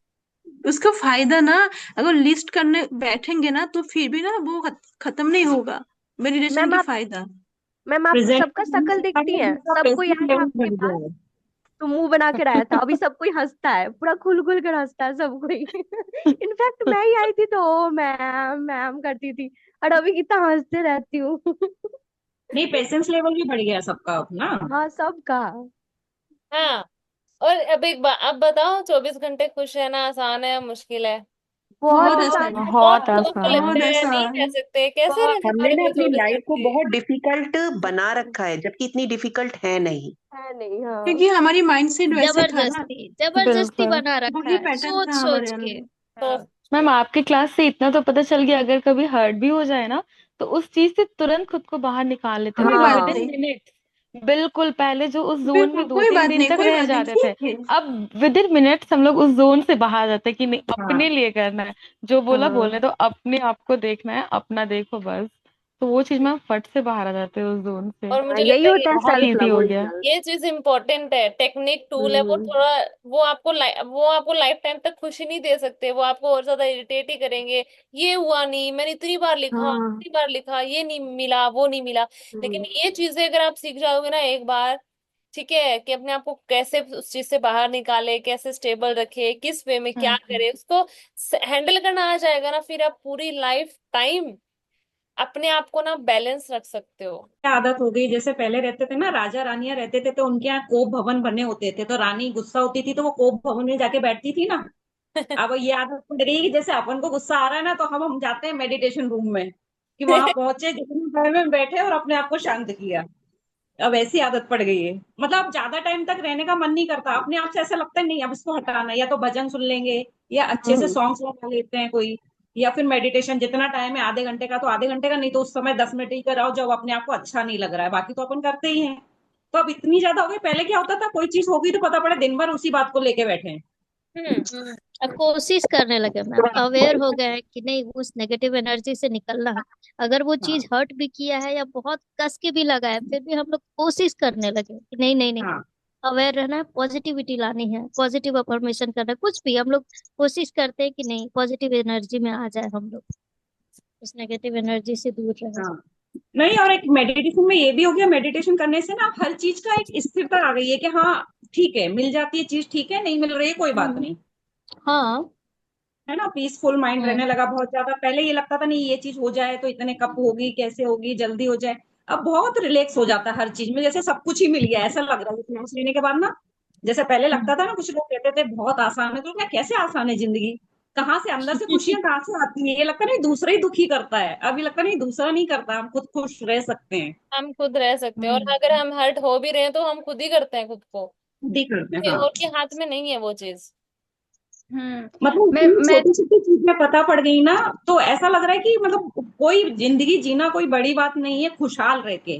उसका फायदा ना, अगर लिस्ट करने बैठेंगे ना तो फिर भी ना वो खत्म नहीं होगा, मेडिटेशन मैम की आप फायदा। मैम आप प्रेजेंट सबका शक्ल दिखती है, सब कोई पेशेंस आया है लेवल आपके बढ़ पास, गया है। तो मुंह बना कर आया था, अभी सब कोई हंसता है, पूरा खुल खुल कर हंसता है सब कोई। इनफैक्ट मैं ही आई थी तो ओ मैम मैम करती थी, और अभी कितना हंसते रहती हूँ। नहीं, पेशेंस लेवल भी बढ़ गया है सबका अब ना। हाँ सबका। हाँ। और अब एक बात, अब बताओ 24 घंटे खुश रहना आसान है या मुश्किल है? बहुत बहुत आसान आसान है, है। बहुत बहुत लोगों को आसान है। लगता बहुत है नहीं आसान। रह सकते, कैसे रह बहुत सकते हमने हैं ना कोई अपनी चौबीस लाइफ को घंटे बहुत डिफिकल्ट बना रखा है, जबकि इतनी डिफिकल्ट है नहीं। है नहीं। हाँ क्योंकि हमारी माइंडसेट वैसे था ना, जबरदस्ती जबरदस्ती बिल्कुल। बना रखा वही है, पैटर्न सोच था हमारे सोच के। अंदर। तो हाँ। मैम आपकी क्लास से इतना तो पता चल गया, अगर कभी हर्ट भी हो जाए ना, तो उस चीज से तुरंत खुद को बाहर निकाल लेते हैं कोई मतलब बात विद इन हाँ। नहीं। मिनट। बिल्कुल, पहले जो उस जोन बिल्कुल में दो कोई तीन बात दिन नहीं, तक कोई रह बात नहीं, जाते थे, ठीक है। अब विद इन मिनट्स हम लोग उस जोन से बाहर जाते हैं कि नहीं हाँ। अपने लिए करना है, जो बोला हाँ। बोलने, तो अपने आप को देखना है, अपना देखो बस। तो वो चीज में हम फट से बाहर आ जाते हैं उस जोन से। और हाँ, मुझे यही लगता है होता है बहुत सेल्फ इजी लव हो गया। ओरिजिनल। ये चीज इम्पोर्टेंट है। टेक्निक टूल है, वो हम्म। थोड़ा वो आपको लाइफ टाइम तक खुशी नहीं दे सकते, वो आपको और ज्यादा इरिटेट ही करेंगे। ये हुआ नहीं, मैंने हाँ। इतनी बार लिखा, ये नहीं मिला, वो नहीं मिला। लेकिन हम्म। ये चीजें अगर आप सीख जाओगे ना एक बार, ठीक है, कि अपने आप को कैसे उस चीज से बाहर निकाले, कैसे स्टेबल रखे, किस वे में क्या करे, उसको हैंडल करना आ जाएगा ना, फिर आप पूरी लाइफ टाइम अपने आप को ना बैलेंस रख सकते हो। क्या आदत हो गई, जैसे पहले रहते थे ना राजा रानियां रहते थे, तो उनके यहाँ कोप भवन बने होते थे, तो रानी गुस्सा होती थी तो वो कोप भवन में जाके बैठती थी ना। अब ये आदत पड़ गई कि जैसे अपन को गुस्सा आ रहा है ना, तो हम जाते हैं मेडिटेशन रूम में, कि वहां पहुंचे, जितने टाइम में बैठे और अपने आप को शांत किया। अब ऐसी आदत पड़ गई है, मतलब अब ज्यादा टाइम तक रहने का मन नहीं करता, अपने आप से ऐसा लगता है नहीं अब इसको हटाना है, या तो भजन सुन लेंगे, या अच्छे से हम्म। सॉन्ग्स लगा लेते हैं कोई, या फिर मेडिटेशन जितना टाइम है आधे घंटे का तो आधे घंटे का, नहीं तो उस समय 10 मिनट ही कराओ जब अपने आप को अच्छा नहीं लग रहा है, बाकी तो अपन करते ही हैं। तो अब इतनी ज्यादा हो गई, पहले क्या होता था कोई चीज होगी तो पता पड़े दिन भर उसी बात को लेके बैठे हैं। हम्म। अब कोशिश करने लगे मैम, अवेयर हो गए हैं कि नहीं उस नेगेटिव एनर्जी से निकलना है। अगर वो चीज हाँ। हर्ट भी किया है या बहुत कस के भी लगा है, फिर भी हम लोग कोशिश करने लगे कि नहीं नहीं नहीं, हाँ। अवेयर रहना है, पॉजिटिविटी लानी है, पॉजिटिव अफर्मेशन करना है, कुछ भी हम लोग कोशिश करते हैं कि नहीं पॉजिटिव एनर्जी में आ जाए, हम लोग उस नेगेटिव एनर्जी से दूर रहे। हाँ। नहीं, और एक मेडिटेशन में ये भी हो गया, मेडिटेशन करने से ना हर चीज का एक स्थिरता आ गई है कि हाँ ठीक है, मिल जाती है चीज, ठीक है, नहीं मिल रही है कोई बात हम्म। नहीं, हाँ। है ना, पीसफुल माइंड रहने हम्म। लगा बहुत ज्यादा। पहले ये लगता था नहीं ये चीज हो जाए तो इतने कब होगी, कैसे होगी, जल्दी हो जाए। अब बहुत रिलैक्स हो जाता है हर चीज में, जैसे सब कुछ ही मिल गया ऐसा लग रहा है क्लास लेने के बाद ना। जैसे पहले लगता था ना, कुछ लोग कहते थे बहुत आसान है, तो क्या कैसे आसान है जिंदगी, कहाँ से अंदर से खुशियां कहाँ से आती है, ये लगता नहीं दूसरा ही दुखी करता है, अभी लगता नहीं दूसरा नहीं करता, हम खुद खुश रह सकते हैं। हम खुद रह सकते हैं, और हम्म। अगर हम हर्ट हो भी रहे हैं तो हम खुद ही करते हैं खुद को, खुद ही करते हैं, किसी हाँ। और के हाथ में नहीं है वो चीज। मतलब मैं इतनी मैं छोटी छोटी चीजें पता पड़ गई ना, तो ऐसा लग रहा है कि मतलब कोई जिंदगी जीना कोई बड़ी बात नहीं है, खुशहाल रह के।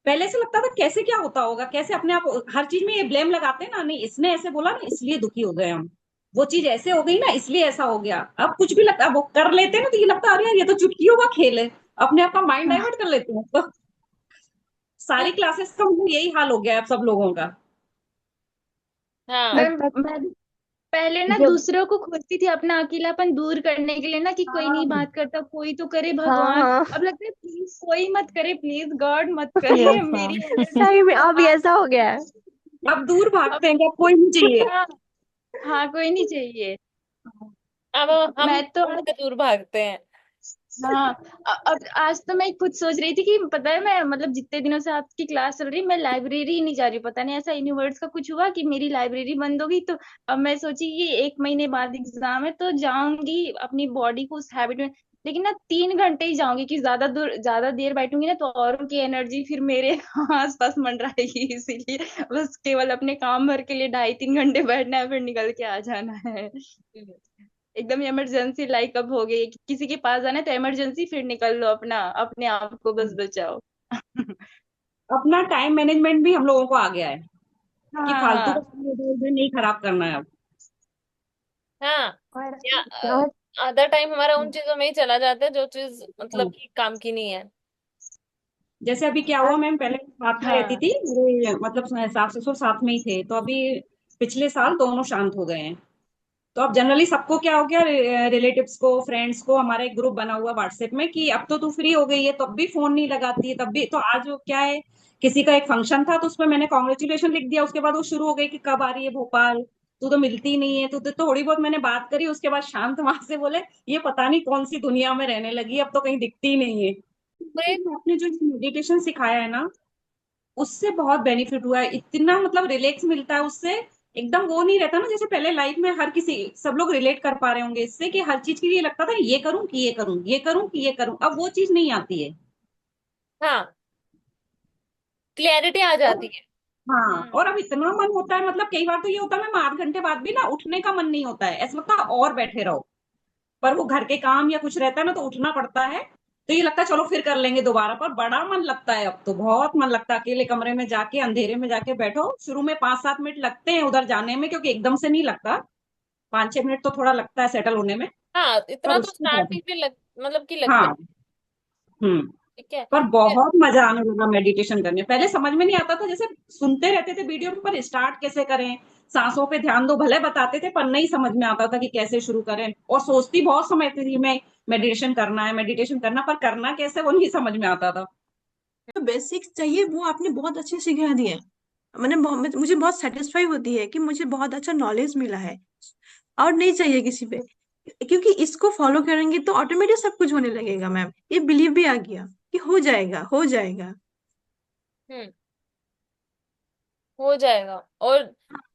पहले से लगता था कैसे क्या होता होगा, कैसे अपने आप हर चीज में ये ब्लेम लगाते हैं ना, नहीं इसने ऐसे बोला ना इसलिए दुखी हो गए हम, वो चीज ऐसे हो गई ना इसलिए ऐसा हो गया। अब कुछ भी लगता, अब वो कर लेते हैं ना तो ये लगता है अरे यार ये तो चुटकियों का खेल है, अपने आप का माइंड डाइवर्ट कर लेते हैं तो। सारी क्लासेस का मतलब यही हाल हो गया है अब सब लोगों का। हाँ। मैं अच्छा। मैं पहले ना जब दूसरों को खोजती थी अपना अकेलापन दूर करने के लिए ना, कि कोई नहीं हाँ। बात करता, कोई तो करे हाँ। भगवान। हाँ। अब लगता है प्लीज कोई मत करे, प्लीज गॉड मत करे, यस मेरी मैम। एनर्जी सही में को अब आप। ऐसा हो गया है। अब दूर अब भागते हैं कि अब कोई नहीं चाहिए। हाँ, हाँ कोई नहीं चाहिए। अब हम मैं तो उनसे दूर भागते हैं। हाँ, अब आज तो मैं खुद सोच रही थी कि पता है, मैं मतलब जितने दिनों से आपकी क्लास चल रही, मैं लाइब्रेरी ही नहीं जा रही, पता नहीं ऐसा यूनिवर्स का कुछ हुआ कि मेरी लाइब्रेरी बंद होगी। तो अब मैं सोची कि 1 महीने बाद एग्जाम है तो जाऊंगी, अपनी बॉडी को उस हैबिट में। लेकिन ना 3 घंटे ही जाऊंगी, कि ज्यादा देर बैठूंगी ना तो औरों की एनर्जी फिर मेरे आसपास मंडराएगी, इसीलिए बस केवल अपने काम भर के लिए 2.5-3 घंटे बैठना है, फिर निकल के आ जाना है। एकदम इमरजेंसी लाइक अब हो गई कि किसी के पास जाना है तो इमरजेंसी, फिर निकल लो, अपना अपने आप को बस बचाओ। अपना टाइम मैनेजमेंट भी हम लोगों को आ गया है कि हाँ फालतू का हाँ। समय इधर उधर नहीं खराब करना है अब। हाँ, और या और आधा टाइम हमारा उन चीजों में ही चला जाता है जो चीज मतलब कि काम की नहीं है। जैसे अभी क्या हुआ, मैम पहले साथ में रहती हाँ थी, मेरे मतलब सास ससुर साथ में ही थे, तो अभी पिछले साल दोनों शांत हो गए हैं। तो अब जनरली सबको क्या हो गया, रिलेटिव्स को, फ्रेंड्स को, हमारा एक ग्रुप बना हुआ व्हाट्सएप में कि अब तो तू फ्री हो गई है, तब भी फोन नहीं लगाती है, तब भी। तो आज वो क्या है, किसी का एक फंक्शन था तो उसमें मैंने कॉन्ग्रेचुलेशन लिख दिया, उसके बाद वो शुरू हो गई कि कब आ रही है भोपाल, तू तो मिलती नहीं है, तू तो थोड़ी बहुत मैंने बात करी, उसके बाद शांत वहां से बोले ये पता नहीं कौन सी दुनिया में रहने लगी, अब तो कहीं दिखती ही नहीं है। कोई आपने जो मेडिटेशन सिखाया है ना, उससे बहुत बेनिफिट हुआ है, इतना मतलब रिलैक्स मिलता है उससे। एकदम वो नहीं रहता ना, जैसे पहले लाइफ में हर किसी, सब लोग रिलेट कर पा रहे होंगे इससे, कि हर चीज के लिए लगता था ये करूं कि ये करूं, ये करूं कि ये करूं, अब वो चीज नहीं आती है। हाँ, क्लियरिटी आ और जाती है। हाँ, और अब इतना मन होता है, मतलब कई बार तो ये होता है, मैं 8 घंटे बाद भी ना उठने का मन नहीं होता है, ऐसा लगता है और बैठे रहो। पर वो घर के काम या कुछ रहता है ना तो उठना पड़ता है, तो ये लगता है चलो फिर कर लेंगे दोबारा, पर बड़ा मन लगता है, अब तो बहुत मन लगता है अकेले कमरे में जाके अंधेरे में जाके बैठो। शुरू में 5-7 मिनट लगते हैं उधर जाने में, क्योंकि एकदम से नहीं लगता, 5-6 मिनट तो थोड़ा लगता है सेटल होने में। हाँ, इतना पर तो उसके बाद स्टार्टिंग में मतलब कि लगते हैं। हाँ। हम्म। ठीक है। पर बहुत मजा आने लगा मेडिटेशन करने, पहले समझ में नहीं आता था, जैसे सुनते रहते थे वीडियो में, पर स्टार्ट कैसे करें, सांसों पे ध्यान दो भले बताते थे, पर नहीं समझ में आता था कि कैसे शुरू करें, और सोचती बहुत समय थी मैं मेडिटेशन करना है, मेडिटेशन करना, पर करना कैसे वो नहीं समझ में आता था। जो बेसिक्स चाहिए वो आपने बहुत अच्छे से सिखा दिए। मुझे बहुत सेटिस्फाई होती है कि मुझे बहुत अच्छा नॉलेज मिला है, और नहीं चाहिए किसी पे, क्योंकि इसको फॉलो करेंगे तो ऑटोमेटिक सब कुछ होने लगेगा मैम, ये बिलीव भी आ गया कि हो जाएगा हो जाएगा। हम्म, हो जाएगा। और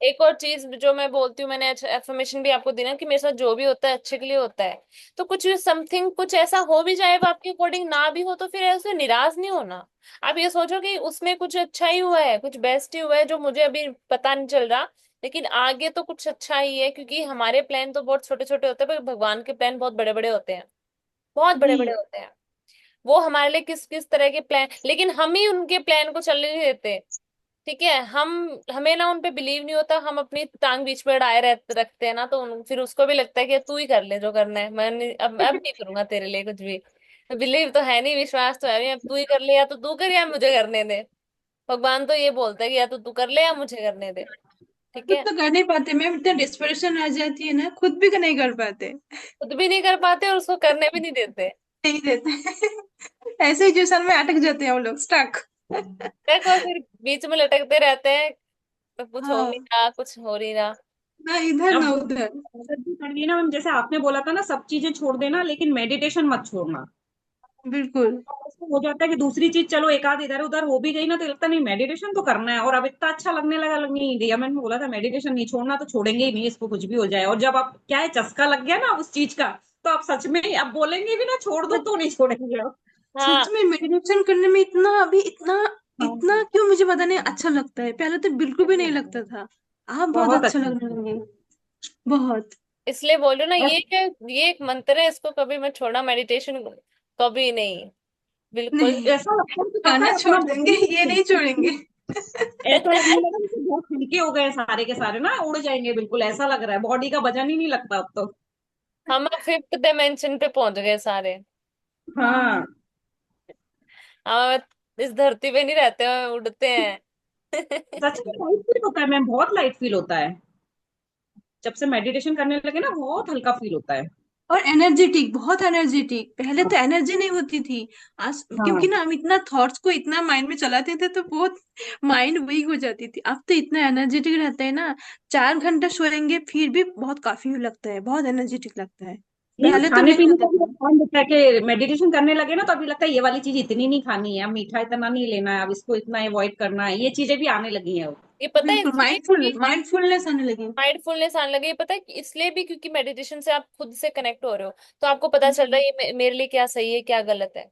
एक और चीज जो मैं बोलती हूँ, मैंने एफर्मेशन भी आपको दी ना कि मेरे साथ जो भी होता है अच्छे के लिए होता है। तो कुछ भी समथिंग कुछ ऐसा हो भी जाए वो आपके अकॉर्डिंग ना भी हो, तो फिर ऐसे निराश नहीं होना। आप ये सोचो कि उसमें कुछ अच्छा ही हुआ है, कुछ बेस्ट ही हुआ है जो मुझे अभी पता नहीं चल रहा, लेकिन आगे तो कुछ अच्छा ही है, क्योंकि हमारे प्लान तो बहुत छोटे छोटे होते हैं पर भगवान के प्लान बहुत बड़े बड़े होते हैं। बहुत बड़े जी। बड़े होते हैं। वो हमारे लिए किस किस तरह के प्लान, लेकिन हम ही उनके प्लान को चलने नहीं देते। ठीक है, हमें ना उन पे बिलीव नहीं होता, हम अपनी टांग बीच में अड़ाए रखते हैं ना, तो फिर उसको भी लगता है कि तू ही कर ले जो करना है, अब नहीं करूंगा तेरे लिए कुछ भी। बिलीव तो है नहीं, विश्वास तो है नहीं, अब तू ही कर ले, या तो तू कर या मुझे करने दे। भगवान तो ये बोलता है कि या तो तू कर ले या मुझे करने दे। ठीक खुद है। तो कर नहीं पाते मैम, इतना डिस्परेशन आ जाती है ना, खुद भी नहीं कर पाते। खुद भी नहीं कर पाते और उसको करने भी नहीं देते। नहीं देते ऐसे ही सिचुएशन में अटक जाते हैं हम लोग, स्टक। देखो फिर बीच में लटकते रहते हैं, तो कुछ हो नहीं हाँ, रहा, कुछ हो नहीं रहा। ना इधर अब ना वो उधर। आदत भी पड़ गई ना मैम, जैसे आपने बोला था ना सब चीजें छोड़ देना, लेकिन मेडिटेशन मत छोड़ना। बिल्कुल। उसको हो जाता है कि दूसरी चीज चलो एक आध इधर उधर हो भी गई ना, तो लगता नहीं मेडिटेशन तो करना है, और अब इतना अच्छा लगने लगा, नहीं दिया मैंने बोला था मेडिटेशन नहीं छोड़ना, तो छोड़ेंगे ही नहीं इसको कुछ भी हो जाए। और जब आप क्या है, चस्का लग गया ना उस चीज का, तो आप सच में अब बोलेंगे भी ना छोड़ दो तो नहीं छोड़ेंगे अब। हाँ। सच में मेडिटेशन करने में इतना अभी इतना इतना हाँ, क्यों मुझे पता नहीं अच्छा लगता है, पहले तो बिल्कुल भी नहीं लगता था। अब बहुत बहुत अच्छा अच्छा। लगने लगे, बहुत। इसलिए बोल रही हूँ ना, बस ये एक मंत्र है, इसको कभी मत छोड़ना, मेडिटेशन कभी नहीं, बिल्कुल। नहीं, ऐसा लगता है कि पता खाना है छोड़ अपना देंगे, body ये नहीं छोड़ेंगे। ऐसा लगने लगा जैसे बहुत हल्के हो गए सारे के सारे ना, उड़ जाएंगे बिल्कुल, ऐसा लग रहा है बॉडी का वजन ही नहीं लगता अब तो। हम 5th डायमेंशन पे पहुंच गए सारे। हाँ। हम इस धरती पे नहीं रहते हैं, उड़ते हैं। सच में लाइट फील होता है मैम, बहुत लाइट फील होता है, जब से मेडिटेशन करने लगे ना बहुत हल्का फील होता है। और एनर्जेटिक, बहुत एनर्जेटिक, पहले तो एनर्जी नहीं होती थी। आज क्योंकि हाँ, ना हम इतना थॉट्स को इतना माइंड में चलाते थे तो बहुत माइंड वीक हो जाती थी। अब तो इतना एनर्जेटिक रहता है ना, 4 घंटा सोएंगे फिर भी बहुत काफी लगता है, बहुत एनर्जेटिक लगता है। नहीं, पहले तो खाने नहीं पीने होते का भी थे। ध्यान देता है कि मेडिटेशन करने लगे ना तो अभी लगता है ये वाली चीज इतनी नहीं खानी है, अब मीठा इतना नहीं लेना है, अब इसको इतना अवॉइड करना है, ये चीजें भी आने लगी हैं अब। ये पता है बिल्कुल इसलिए क्योंकि माइंडफुलनेस आने लगी। माइंडफुलनेस आने लगी, पता है इसलिए भी क्योंकि मेडिटेशन से आप खुद से कनेक्ट हो रहे हो, तो आपको पता चल रहा है ये मेरे लिए क्या सही है क्या गलत है।